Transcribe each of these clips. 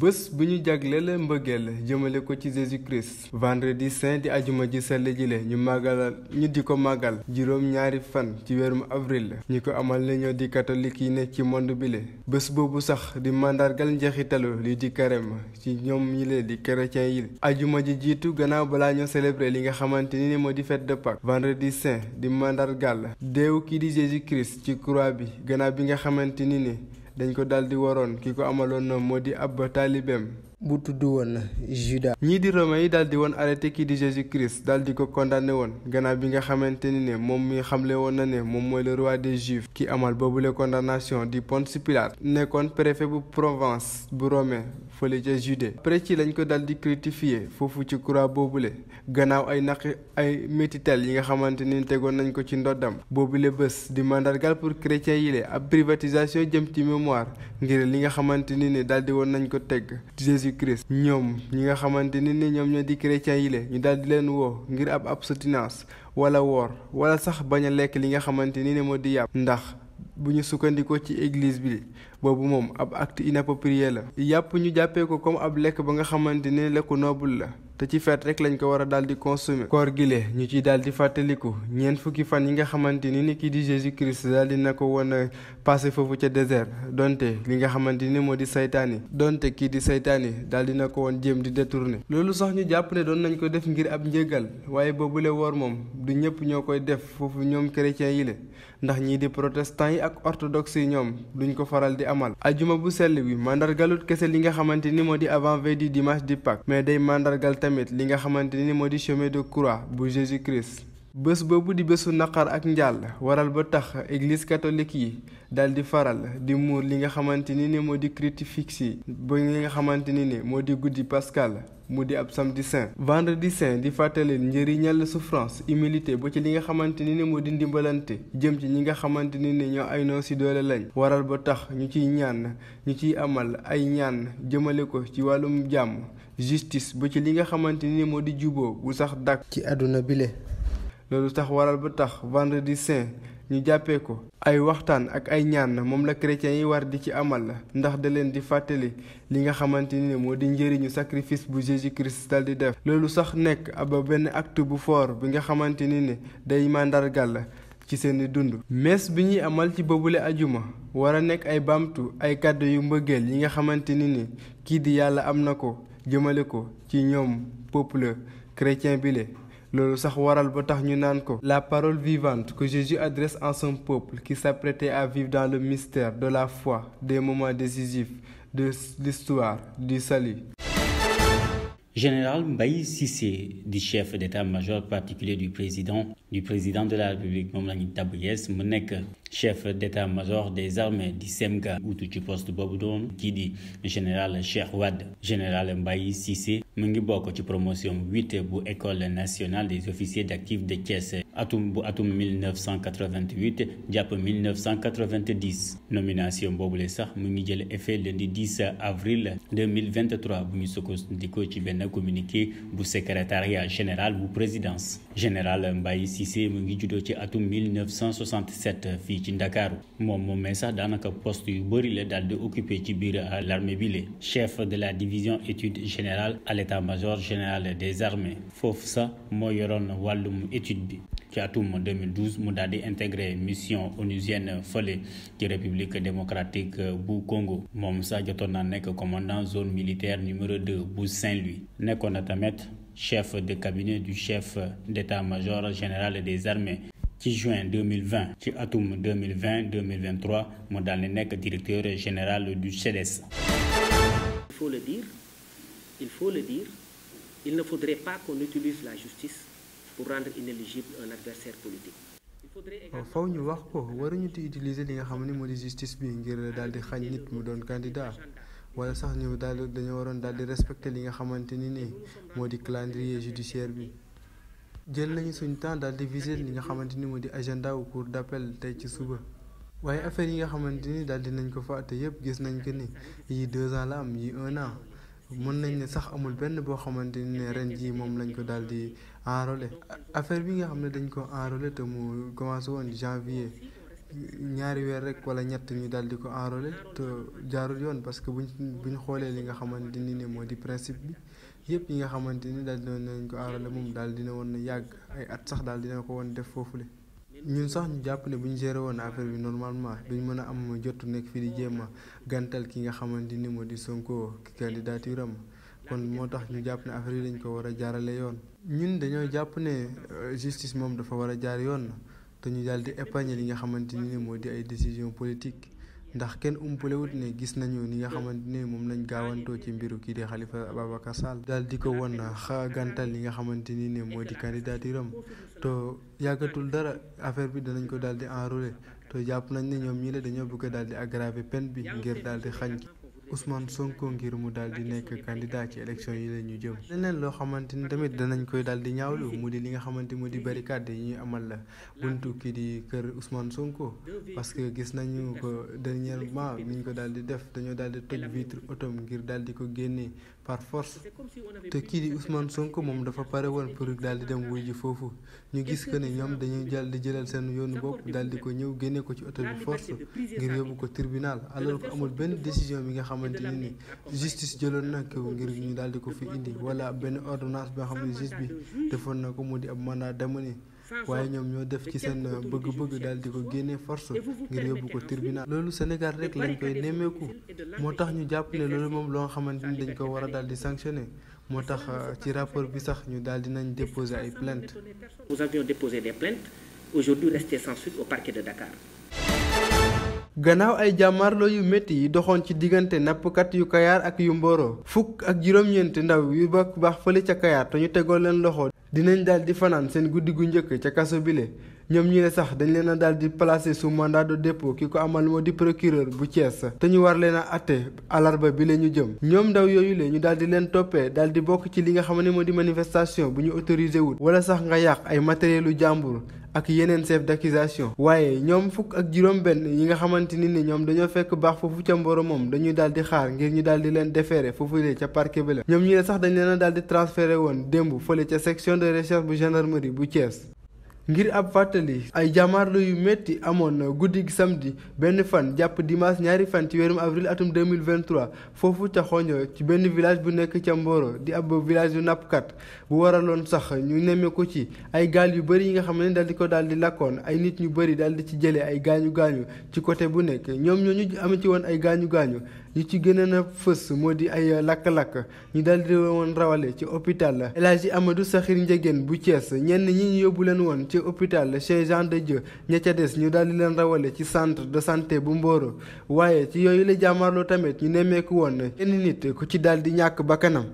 bés bu ñu jagleel mbëggeel jëmale ko ci Jésus Christ vendredi saint di ajuma ji sell jile ñu di ko màggal juróom ñaari fan ci weerum avril ñi ko amal ne ñoo di catholique yi ne ci monde bile bés boobu sax di màndargal njeexitalu li di carême ci ñoom ñi lee di chrétien yi ajuma ji jiitu gannaaw balaa ñoo célébrer li nga xamante ni moo di fête de Pâques vendredi saint di màndargal deewu kii di Jésus Christ ci croix bi gannaaw bi nga xamante ni dañ ko daldi waroon ki ko amaloon na moo di ab taalibeem bu tudd woon Judas. ñii di romain yi daldi woon arrêté kii di Jésus Christ daldi ko condamné woon gannaaw bi nga xamante ni ne moom mi xamle woon na ne moom mooy le roi des juifs ki amal boobule condamnation di Ponce Pilate nekkoon préfet bu Provence bu romain fële ca Judée après ci lañ ko daldi crucifié foofu ci croix boobule gannaaw ay métital yi nga xamante ni tegoon nañ ko ci ndoddam boobule bés di mandargal pour chrétiens yi le ab privatisation jëm ci mémoire ngir li nga xamante ni ne daldi woon nañ ko teg Jésus Christ ñoom ñi nga xamante ni ñoom ñoo di chrétiens yi le ñu daldi leen woo ngir ab abstinence wala woor wala sax bañ a lekk li nga xamante ni moo di yàpp ndax bu ñu sukkandikoo ci église bi boobu moom ab acte inapproprié la yàpp ñu jàppee ko comme ab lekk ba nga xamante ni lekku noble la te ci feet rek lañ ko war a daal di consommer koor gile ñu ciy daal di fàttaliku ñeent fukki fan yi nga xamante ni kii di Jésus Christ daal di na ko woon a passé foofu ca désert donte li nga xamante ni moo di saytaani donte kii di saytaani daal di na ko woon jéem di détourner loolu sax ñu jàpp ne doon nañ ko def ngir ab njëgal waaye boobule woor moom du ñëpp ñoo koy def foofu ñoom chrétiens yi le ndax ñii di protestants yi ak orthodoxe yi ñoom duñ ko faral di amal ajuma bu sell bi mandargalut kese li nga xamante ni moo di avant-veille du dimanche di Pâques mais day mandargal tamit li nga xamante ni moo di chemin de croix bu Jésus Christ bés boobu di bésu naqar ak njàll waral ba tax église catholique yi daal di faral di muur li nga xamante ni moo di crucifix ba li nga xamante ni moo di guddi pascal mu di ab samedi saint vendredi saint di fàttali njëriñal souffrance humilité ba ci li nga xamante ni moo di ndimbalante jëm ci ñi nga xamante ni ñoo ay noo si doole lañ waral ba tax ñu ciy amal ay ñaan jëmale ko ci wàllum jàmm justice ba ci li nga xamante ni moo di juboo bu sax dàkk ci àdduna bile loolu tax waral ba tax vendredi saint ñu jàppee ko ay waxtaan ak ay ñaan moom la chrétiens yi war di ci amal ndax da leen di fàttali li nga xamante ni moo di njëriñu sacrifice bu Jésus Christ dal di def loolu sax nekk ab benn acte bu fort bi nga xamante ni day màndargal ci seeni dund messe bi ñuy amal ci boobule ajuma war a nekk ay baamtu ay kàddu yu mbëggeel yi nga xamante ni kii di yàlla am na ko jëmale ko ci ñoom peuple chrétien bile loolu sax waral ba tax ñu naan ko la parole vivante que Jésus adresse à son peuple qui s'apprêtait à vivre dans le mystère de la foi des moments décisifs de l'histoire du salut. Général Mbaye Cissé di chef d'état-major particulier du président de la République moom la ñu tabb yees mu nekk chef d'état-major des armées di SEMGA utu ci poste boobu doon kii di général Cheikh Wade général Mbaye Cissé mu ngi bokk ci promotion 8 bu école nationale des officiers d'actifs de Thiès atum 1988 jàpp 1990 nomination boobule sax mu ngi jël effet lundi 10 avril 2023 bu ñu sukkandikoo ci benn communiqué bu secrétariat général bu présidence général Mbaye Cissé mu ngi juddoo ci atum 1967 fii ci Ndakaaru moom sax daanaka poste yu bëri la daal di occupé ci biir l'armée bi la chef de la division études générales à l'état-major général des armées foofu sax moo yoroon wàllum étude bi ci atum 2012 mu daal di intégré mission onusienne fële ci république démocratique bu Congo moom sax jotoon na nekk commandant zone militaire numéro 2 bu Saint-Louis nekkoon na tamit chef de cabinet du chef d'état-major général des armées ci juin 2020 ci atum 2023 mu daal di nekk directeur général du CEDES. Il faut le dire, il ne faudrait pas qu'on utilise la justice pour rendre inéligible un adversaire politique. faw ñu wax ko waruñu di utiliser li nga xam ne moo di justice bi ngir daal di xañ nit mu doon candidat wala sax ñu daal dañoo waroon daal di respecter li nga xamante ni moo di calendrier judiciaire bi. jël nañu suñ temps daal di viser li nga xamante ni moo di agenda wu cour d'appel tey ci suba waaye affaire yi nga xamante ni daal di nañ ko fàtte yëpp gis nañ que ni yii 2 ans la am yii 1 an mën nañ ne sax amul benn boo xamante ni ne ren jii moom lañ ko daal di enrôler affaire bi nga xam ne dañ ko enrôler te mu commencé woon janvier ñaari weer rek wala ñett ñu daal di ko enrôlé te jaarul yoon parce que buñ xoolee li nga xamante ni ne moo di principe bi yëpp yi nga xamante ni daal dina nañ ko enrôlé moom daal dina woon yàgg ay at sax daal dina ko woon def foofule. ñun sax ñu jàpp ne bu ñu géré woon affaire bi normalement duñ mën a am jotu nekk fii di jéem a gàntal ki nga xamante ni moo di Sonko candidature am kon moo tax ñu jàpp ne affaire yi dañ ko war a jaarale yoon. ñun dañoo jàpp ne justice moom dafa war a jaar yoon te ñu daal di épargner li nga xamante ni moo di ay décision politique ndax kenn umpalewut ne gis nañu ni nga xamante ne moom lañ gaawantoo ci mbiru kii di Khalifa Ababacar Sall daal di ko won gàntal li nga xamante ni ne moo di candidature am te yàggatul dara affaire bi danañ ko daal di enrôler te jàpp nañ ne ñoom ñi la dañoo bëgg daal di aggraver peine bi ngir daal di xañ Ousmane Sonko ngir mu daal di nekk candidat ci élection yi la ñu jëm. leneen loo xamante ni tamit danañ koy daal di ñaawlu mu di li nga xamante mu di barricade yi ñuy amal la buntu kii di kër Ousmane Sonko parce que gis nañu ko dernièrement ni ñu ko daal di def dañoo daal di toj vitre otom ngir daal di ko génnee par force te kii di Ousmane Sonko moom dafa pare woon pour daal di dem wuy ji foofu ñu gis que ne ñoom dañuy daal di jëlal seen yoonu bopp daal di ko ñëw génne ko ci oto bi force ngir yóbbu ko tribunal alors que amul benn décision bi nga xamante ni justice jëloon na ko ngir ñu daal di ko fi indi wala benn ordonnance bi nga xam ne justice bi defoon na ko mu di ab mandat d'amener waaye ñoom ñoo def ci seen bëgg-bëgg daal di ko génne force ngir yóbbu ko tribunal. loolu Sénégal rek lañ koy nemmeeku moo tax ñu jàpp ne loolu moom loo xamante ni dañ ko war a daal di sanctionner moo tax ci rapport bi sax ñu daal di nañ déposer ay plaintes. Nous avions déposé des plaintes aujourd'hui restées sans suite au parquet de Dakar. gannaaw ay jàmmarloo yu métti yi doxoon ci diggante nappkat yu Kayar ak yu Mboro fukk ak juróom-ñeenti ndaw yu baax fële ca Kayar te ñu tegoon leen loxo dinañ daal di fanaan seen guddi gu njëkk ca kaso bile ñoom ñi ne sax dañ leen a daal di placer sous mandat de dépôt ki ko amal moo di procureur bu Thiès te ñu war leen a atte alarba bi la ñu jëm ñoom ndaw yooyu la ñu daal di leen toppee daal di bokk ci li nga xam ne moo di manifestation bu ñu autorisé wul wala sax nga yàq ay matérielu jàmbur ak yeneen chef d'accusation waaye ñoom fukk ak juróom-benn yi nga xamante ni ñoom dañoo fekk baax foofu ca Mboro moom dañuy daal di xaar ngir ñu daal di leen déférer foofu lee ca parquet bi la ñoom ñi ne sax dañ leen a daal di transféré woon démb fële ca section de recherche bu gendarmerie bu Thiès. ngir ab fàttali ay jàmmaarloo yu métti amoon na guddi samedi benn fan jàpp dimanche ñaari fan ci weerum avril atum 2023 foofu ca Xoño ci benn village bu nekk ca Mboro di ab village yu nappkat bu waraloon sax ñu nemmeeku ci ay gaal yu bëri yi nga xam ne daal di ko daal di lakkoon ay nit ñu bëri daal di ci jëlee ay gaañu-gaañu ci côté bu nekk ñoom ñooñu am ci woon ay gaañu-gaañu ñu ci gën a fës moo di ay lakk-lakk ñu daal di woon rawale ci hôpital El Hadji Amadou Sakhir Ndiéguène bu Thiès ñenn ñi ñu yóbbu leen woon ci hôpital Cheikh Jean de Dieu ña ca des ñu daal di leen rawale ci centre de santé bu Mboro waaye ci yooyu la jàmmarloo tamit ñu nemmeeku woon kenn nit ku ci daal di ñàkk bakkanam.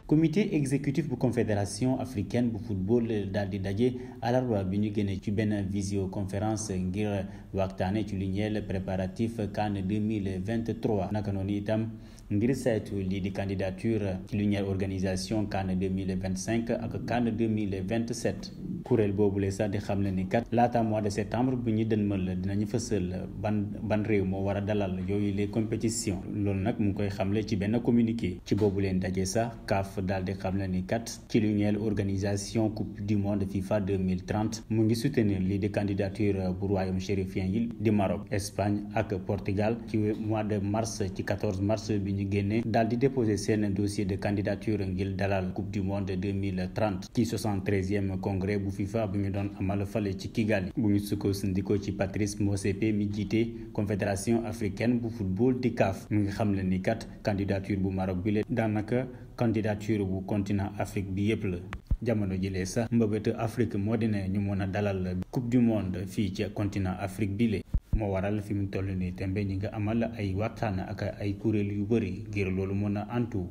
comité exécutif bu confédération africaine bu football daal di daje alarba bi ñu génne ci benn visioconférence ngir waxtaane ci lu ñeel préparatif CAN 2023 naka noonu itam ngir saytu lii di candidature ci lu ñeel organisation CAN 2025 ak CAN 2027 kuréel boobu la sax di xam ne ni kat laata mois de septembre bu ñu dënmal dinañu fësal ban réew moo war a dalal yooyu les compétitions loolu nag mu ngi koy xamle ci benn communiqué ci boobu leen daje sax CAF daal di xam ne ni kat ci lu ñeel organisation coupe du monde FIFA 2030 mu ngi soutenir lii di candidature bu royaume chérifien yi di Maroc Espagne ak Portugal ci mois de mars ci 14 mars bi ñu génnee daal di déposer seen dossier de candidature ngir dalal coupe du monde 2030 ci 73e congrès bu FIFA bu ñu doon amal fale ci Kigali bu ñu sukkandikoo ci Patrice Motsepe mi jiite confédération africaine bu football di CAF mu ngi xam ne ni kat candidature bu Maroc bi la daanaka candidature bu continent Afrique bi yépp la jamono jëlee sax mbëbët Afrique moo dina ñu mën a dalal coupe du monde fii ci continent Afrique bi la moo waral fi mu toll nii tembe ñi nga amal ay waxtaan ak ay kuréel yu bëri ngir loolu mën a antu